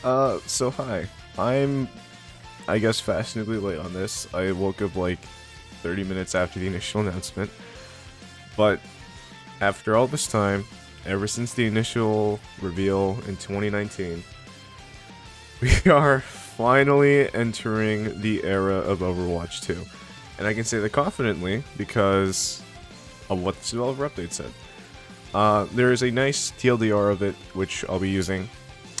So hi. I'm, I guess, fashionably late on this. I woke up like 30 minutes after the initial announcement. But after all this time, ever since the initial reveal in 2019, we are finally entering the era of Overwatch 2. And I can say that confidently because of what the developer update said. There is a nice TLDR of it, which I'll be using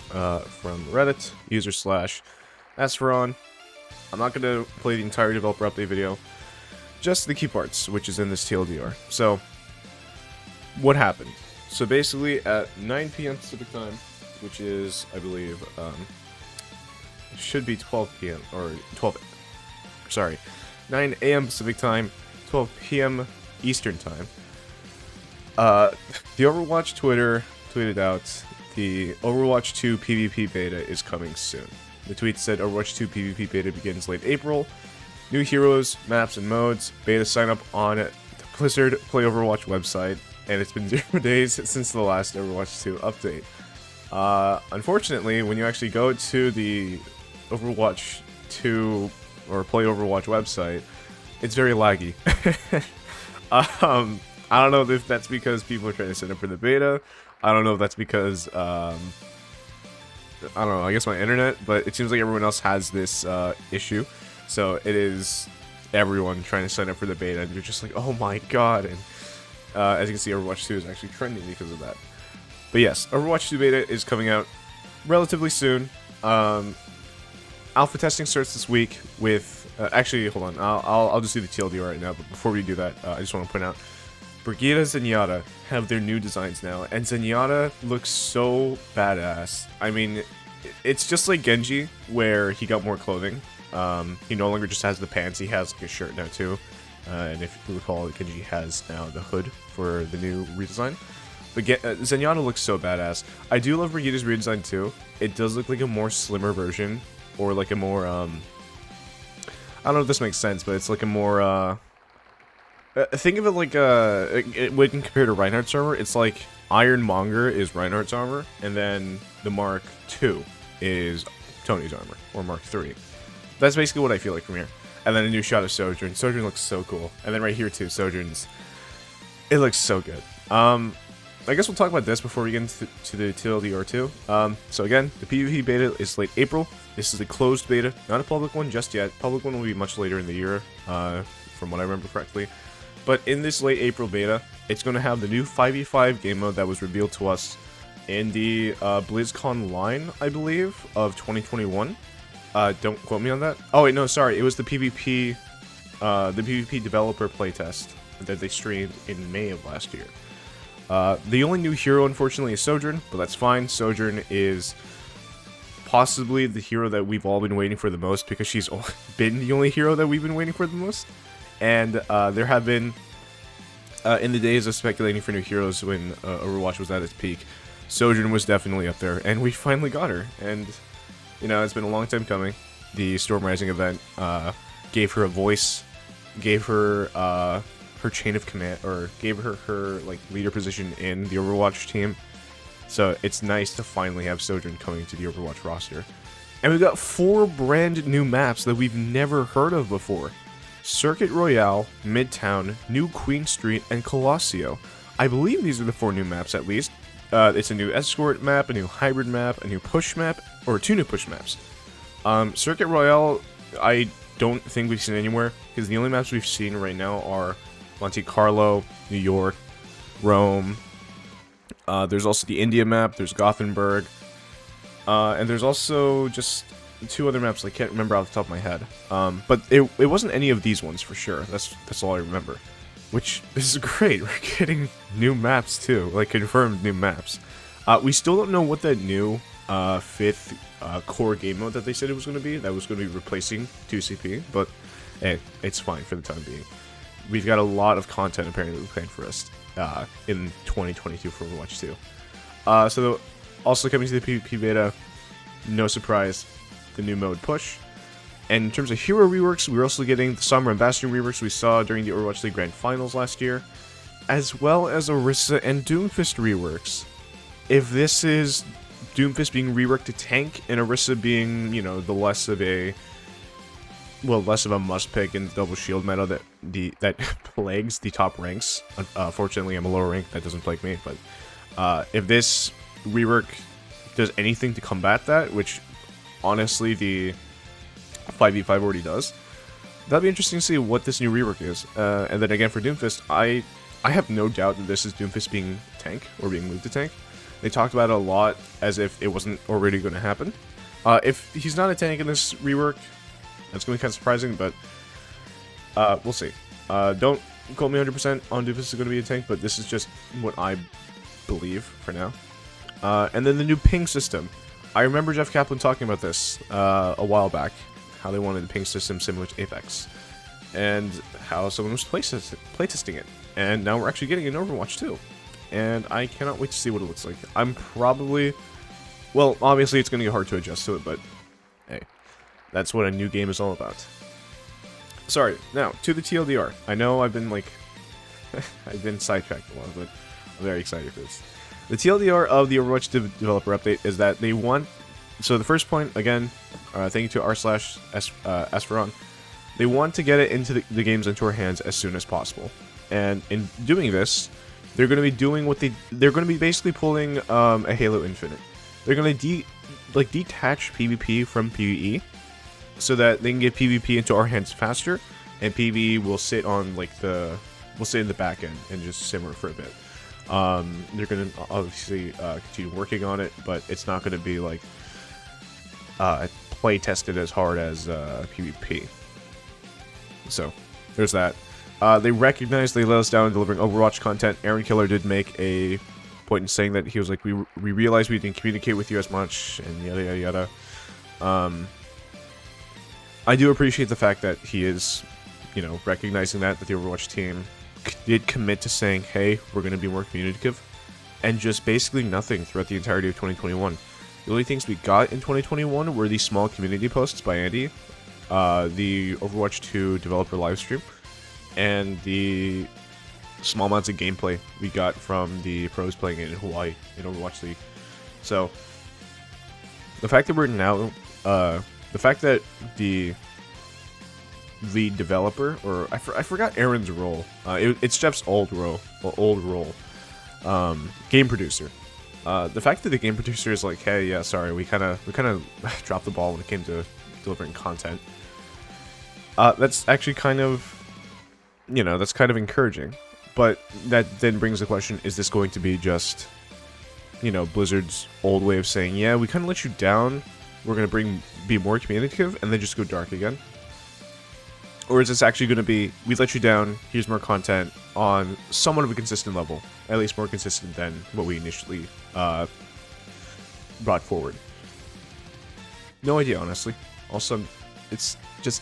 from Reddit, user slash Asferon. I'm not going to play the entire developer update video, just the key parts, which is in this TLDR. So, what happened? So basically, at 9 p.m. Pacific time, which is, I believe, should be 12 p.m. or 9 a.m. Pacific time, 12 p.m. Eastern time. The Overwatch Twitter tweeted out the Overwatch 2 PvP beta is coming soon. The tweet said Overwatch 2 PvP beta begins late April. New heroes, maps, and modes. Beta sign up on the Blizzard Play Overwatch website, and it's been 0 days since the last Overwatch 2 update. Unfortunately, when you actually go to the Overwatch 2 or Play Overwatch website, it's very laggy. I don't know if that's because people are trying to sign up for the beta. I don't know if that's because, I don't know, I guess my internet, but it seems like everyone else has this issue. So it is everyone trying to sign up for the beta, and you're just like, oh my god. And as you can see, Overwatch 2 is actually trending because of that. But yes, Overwatch 2 beta is coming out relatively soon. Alpha testing starts this week with, actually, hold on, I'll just do the TLD right now, but before we do that, I just want to point out, Brigitte and Zenyatta have their new designs now, and Zenyatta looks so badass. I mean, it's just like Genji, where he got more clothing. He no longer just has the pants, he has like a shirt now too. And if you recall, Genji has now the hood for the new redesign. But Zenyatta looks so badass. I do love Brigitte's redesign too. It does look like a more slimmer version, or like a more, I don't know if this makes sense, but it's like a more, think of it like when compared to Reinhardt's armor, it's like Ironmonger is Reinhardt's armor, and then the Mark II is Tony's armor, or Mark III. That's basically what I feel like from here. And then a new shot of Sojourn. Sojourn looks so cool. And then right here too, Sojourn's. It looks so good. I guess we'll talk about this before we get into the TLDR 2. So again, the PvP beta is late April. This is a closed beta, not a public one just yet. Public one will be much later in the year, from what I remember correctly. But in this late April beta, it's going to have the new 5v5 game mode that was revealed to us in the BlizzCon line, I believe, of 2021. Don't quote me on that. Oh wait, no, sorry. It was the PvP developer playtest that they streamed in May of last year. The only new hero, unfortunately, is Sojourn, but that's fine. Sojourn is possibly the hero that we've all been waiting for the most, because she's been the only hero that we've been waiting for the most. And there have been, in the days of speculating for new heroes when Overwatch was at its peak, Sojourn was definitely up there, and we finally got her. And, you know, it's been a long time coming. The Storm Rising event gave her a voice, gave her her chain of command, or gave her like leader position in the Overwatch team. So it's nice to finally have Sojourn coming to the Overwatch roster. And we've got 4 brand new maps that we've never heard of before. Circuit Royale, Midtown, New Queen Street, and Colosseo. I believe these are the 4 new maps at least. It's a new escort map, a new hybrid map, a new push map, or 2 new push maps. Circuit Royale, I don't think we've seen anywhere, because the only maps we've seen right now are Monte Carlo, New York, Rome. There's also the India map, there's Gothenburg, and there's also just 2 other maps I can't remember off the top of my head. But it wasn't any of these ones for sure. That's all I remember. Which, this is great. We're getting new maps too, like confirmed new maps. We still don't know what that new 5th core game mode that they said it was going to be. That was going to be replacing 2CP, but hey, it's fine for the time being. We've got a lot of content apparently planned for us in 2022 for Overwatch 2. So also coming to the PvP beta, no surprise, the new mode push. And in terms of hero reworks, we're also getting the Sombra and Bastion reworks we saw during the Overwatch League Grand Finals last year, as well as Orisa and Doomfist reworks. If this is Doomfist being reworked to tank, and Orisa being, you know, the less of a must pick in double shield meta that plagues the top ranks. Fortunately, I'm a lower rank, that doesn't plague me, but if this rework does anything to combat that, which honestly the 5v5 already does, that'd be interesting to see what this new rework is. And then again for Doomfist, I have no doubt that this is Doomfist being tank, or being moved to tank. They talked about it a lot as if it wasn't already going to happen. If he's not a tank in this rework, that's going to be kind of surprising, but we'll see. Don't quote me 100% on Doomfist is going to be a tank, but this is just what I believe for now. And then the new ping system. I remember Jeff Kaplan talking about this a while back, how they wanted a ping system similar to Apex, and how someone was playtesting it. And now we're actually getting it in Overwatch too. And I cannot wait to see what it looks like. I'm probably... Well, obviously it's going to get hard to adjust to it, but hey, that's what a new game is all about. Sorry, now, to the TLDR. I know I've been, like... I've been sidetracked a lot, but I'm very excited for this. The TLDR of the Overwatch developer update is that they want... So the first point, again, thank you to r/Esperon. They want to get it into the games into our hands as soon as possible. And in doing this, they're going to be doing what they're going to be basically pulling a Halo Infinite. They're going to detach PvP from PvE, so that they can get PvP into our hands faster, and PvE will sit on will sit in the back end and just simmer for a bit. They're going to obviously continue working on it, but it's not going to be like play tested as hard as PvP. So there's that. They recognized they let us down in delivering Overwatch content. Aaron Killer did make a point in saying that he was like, we realized we didn't communicate with you as much, and yada yada yada. I do appreciate the fact that he is, you know, recognizing that the Overwatch team did commit to saying, hey, we're going to be more communicative, and just basically nothing throughout the entirety of 2021. The only things we got in 2021 were these small community posts by Andy, the Overwatch 2 developer livestream, and the small amounts of gameplay we got from the pros playing it in Hawaii in Overwatch League. So the fact that we're now, the fact that the lead developer, or I forgot Aaron's role. It's Jeff's old role, game producer. The fact that the game producer is like, hey, yeah, sorry, we kind of dropped the ball when it came to delivering content. That's actually kind of, you know, that's kind of encouraging. But that then brings the question, is this going to be just, you know, Blizzard's old way of saying, yeah, we kind of let you down, we're going to be more communicative, and then just go dark again? Or is this actually going to be, we let you down, here's more content on somewhat of a consistent level, at least more consistent than what we initially brought forward? No idea, honestly. Also, it's just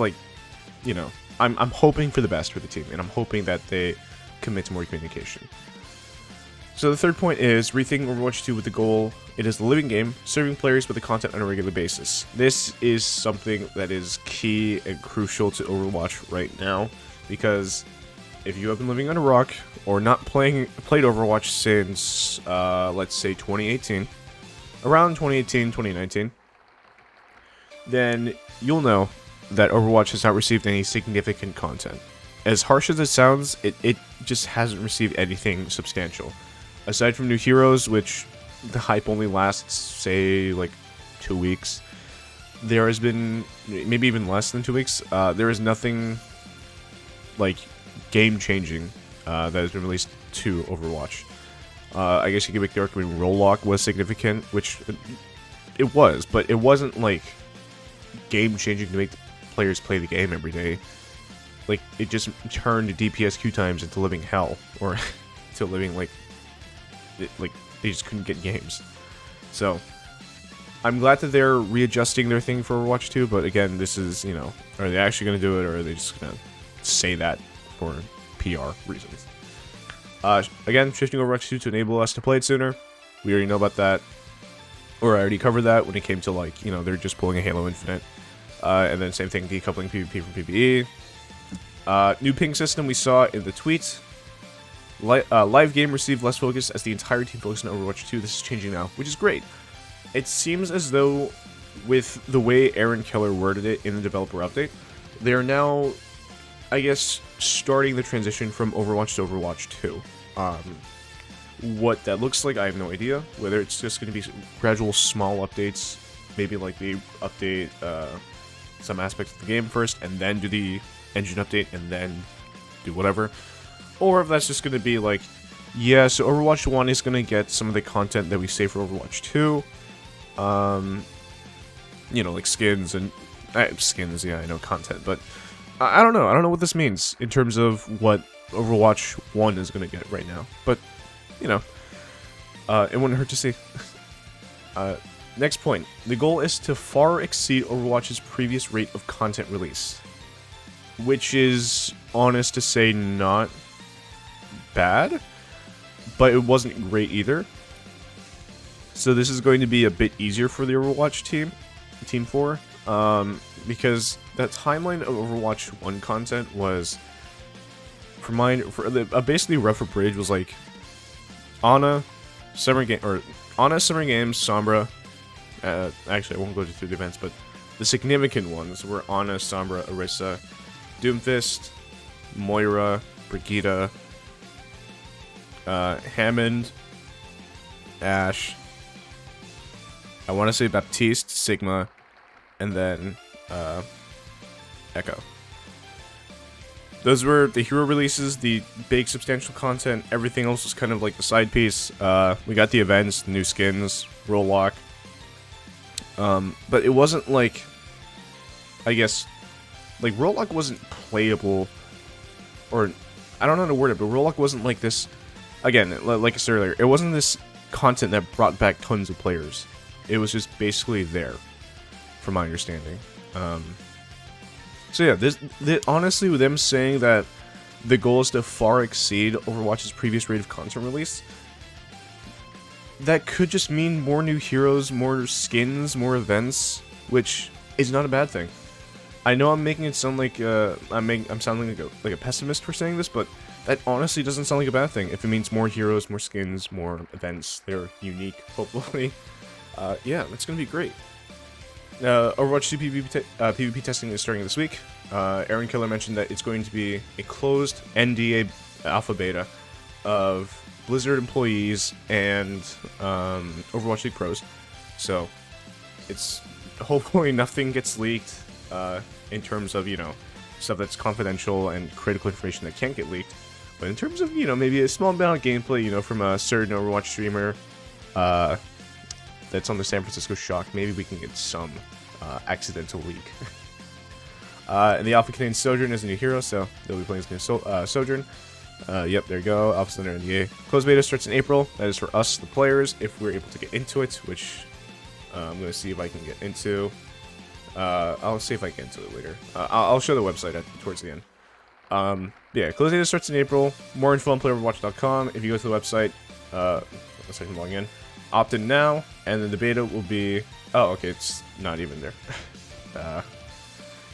like, you know, I'm hoping for the best for the team, and I'm hoping that they commit to more communication. So the third point is rethinking Overwatch 2 with the goal. It is the living game, serving players with the content on a regular basis. This is something that is key and crucial to Overwatch right now, because if you have been living on a rock or not played Overwatch since, let's say 2018, around 2018, 2019, then you'll know that Overwatch has not received any significant content. As harsh as it sounds, it just hasn't received anything substantial. Aside from new heroes, which the hype only lasts, say, like 2 weeks, there has been, maybe even less than 2 weeks, there is nothing, like, game-changing that has been released to Overwatch. I guess you could make the argument Roll-Lock was significant, which it was, but it wasn't, like, game-changing to make players play the game every day. Like, it just turned DPS queue times into living hell, or to living, like, they just couldn't get games. So, I'm glad that they're readjusting their thing for Overwatch 2, but again, this is, you know, are they actually going to do it, or are they just going to say that for PR reasons? Again, shifting Overwatch 2 to enable us to play it sooner. We already know about that. Or I already covered that when it came to, like, you know, they're just pulling a Halo Infinite. And then same thing, decoupling PvP from PvE. New ping system we saw in the tweet. Live game received less focus as the entire team focused on Overwatch 2. This is changing now, which is great. It seems as though, with the way Aaron Keller worded it in the developer update, they are now, I guess, starting the transition from Overwatch to Overwatch 2. What that looks like, I have no idea. Whether it's just going to be gradual small updates, maybe like they update some aspects of the game first, and then do the engine update, and then do whatever. Or if that's just going to be like, yeah, so Overwatch 1 is going to get some of the content that we save for Overwatch 2. You know, like skins and... skins, yeah, I know content, but... I don't know. I don't know what this means in terms of what Overwatch 1 is going to get right now. But, you know, it wouldn't hurt to see. Next point. The goal is to far exceed Overwatch's previous rate of content release. Which is, honest to say, not bad. But it wasn't great either. So this is going to be a bit easier for the Overwatch team. Team 4. Because that timeline of Overwatch 1 content was, basically rough bridge was like Ana, Summer Games, Sombra. Actually, I won't go through the events, but the significant ones were Ana, Sombra, Orisa, Doomfist, Moira, Brigitte, Hammond, Ashe. I want to say Baptiste, Sigma, and then Echo. Those were the hero releases, the big substantial content. Everything else was kind of like the side piece. We got the events, the new skins, role lock. But it wasn't like, I guess, like role lock wasn't playable, or I don't know how to word it, but role lock wasn't like this. Again, like I said earlier, it wasn't this content that brought back tons of players. It was just basically there, from my understanding. So yeah, honestly, with them saying that the goal is to far exceed Overwatch's previous rate of content release, that could just mean more new heroes, more skins, more events, which is not a bad thing. I know I'm making it sound like I'm sounding like a pessimist for saying this, but that honestly doesn't sound like a bad thing. If it means more heroes, more skins, more events, they're unique, hopefully. Yeah, it's gonna be great. Overwatch 2 PvP testing is starting this week. Aaron Keller mentioned that it's going to be a closed NDA alpha beta of Blizzard employees and Overwatch League pros. So, it's hopefully nothing gets leaked in terms of, you know, stuff that's confidential and critical information that can't get leaked. But in terms of, you know, maybe a small amount of gameplay, you know, from a certain Overwatch streamer, that's on the San Francisco Shock, maybe we can get some accidental leak. And the Alpha contains Sojourn as a new hero, so they'll be playing as Sojourn. Yep, there you go. Alpha Center NDA. Closed beta starts in April. That is for us, the players, if we're able to get into it, which I'm going to see if I can get into. I'll see if I can get into it later. I'll show the website towards the end. Yeah, closed beta starts in April. More info on playoverwatch.com. If you go to the website, let's see if I'm logging in. Opt in now, and then the beta will be... Oh, okay, it's not even there.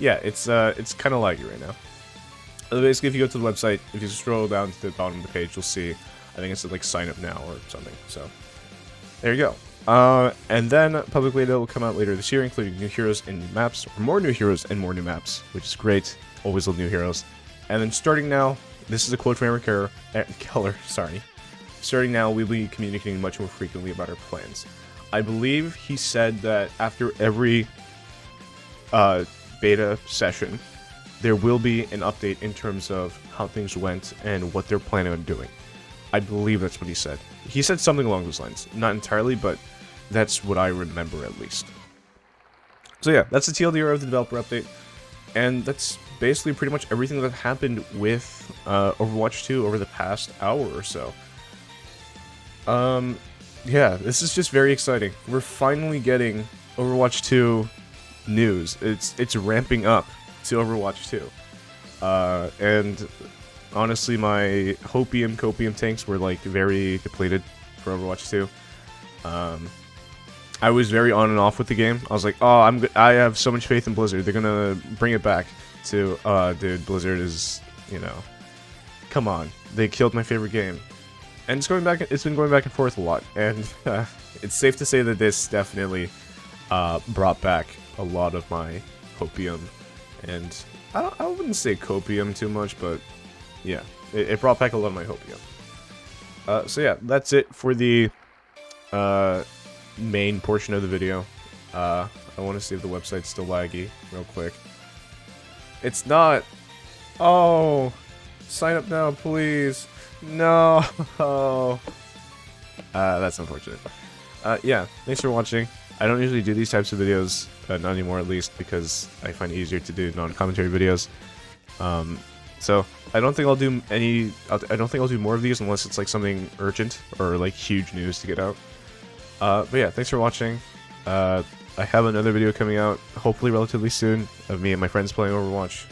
Yeah, it's kind of laggy right now. Basically, if you go to the website, if you scroll down to the bottom of the page, you'll see, I think it's like sign up now or something. So, there you go. And then public beta will come out later this year, including new heroes and new maps, or more new heroes and more new maps, which is great. Always love new heroes. And then starting now, this is a quote from Aaron Keller, sorry. Starting now, we'll be communicating much more frequently about our plans. I believe he said that after every beta session, there will be an update in terms of how things went and what they're planning on doing. I believe that's what he said. He said something along those lines. Not entirely, but that's what I remember at least. So yeah, that's the TLDR of the developer update. And that's basically pretty much everything that happened with Overwatch 2 over the past hour or so. Yeah, this is just very exciting. We're finally getting Overwatch 2 news. It's ramping up to Overwatch 2. And honestly, my copium tanks were like very depleted for Overwatch 2. I was very on and off with the game. I was like, oh, I have so much faith in Blizzard. They're gonna bring it back to, dude, Blizzard is, you know, come on, they killed my favorite game. And it's been going back and forth a lot, and it's safe to say that this definitely brought back a lot of my hopium, and I wouldn't say copium too much, but yeah, it brought back a lot of my hopium. So yeah, that's it for the main portion of the video. I want to see if the website's still laggy real quick. It's not. Oh, sign up now, please. No. That's unfortunate. Yeah, thanks for watching. I don't usually do these types of videos, not anymore at least, because I find it easier to do non-commentary videos. So I don't think I'll do any. I don't think I'll do more of these unless it's like something urgent or like huge news to get out. But yeah, thanks for watching. I have another video coming out, hopefully relatively soon, of me and my friends playing Overwatch.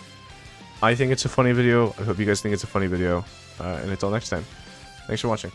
I think it's a funny video. I hope you guys think it's a funny video. And until next time, thanks for watching.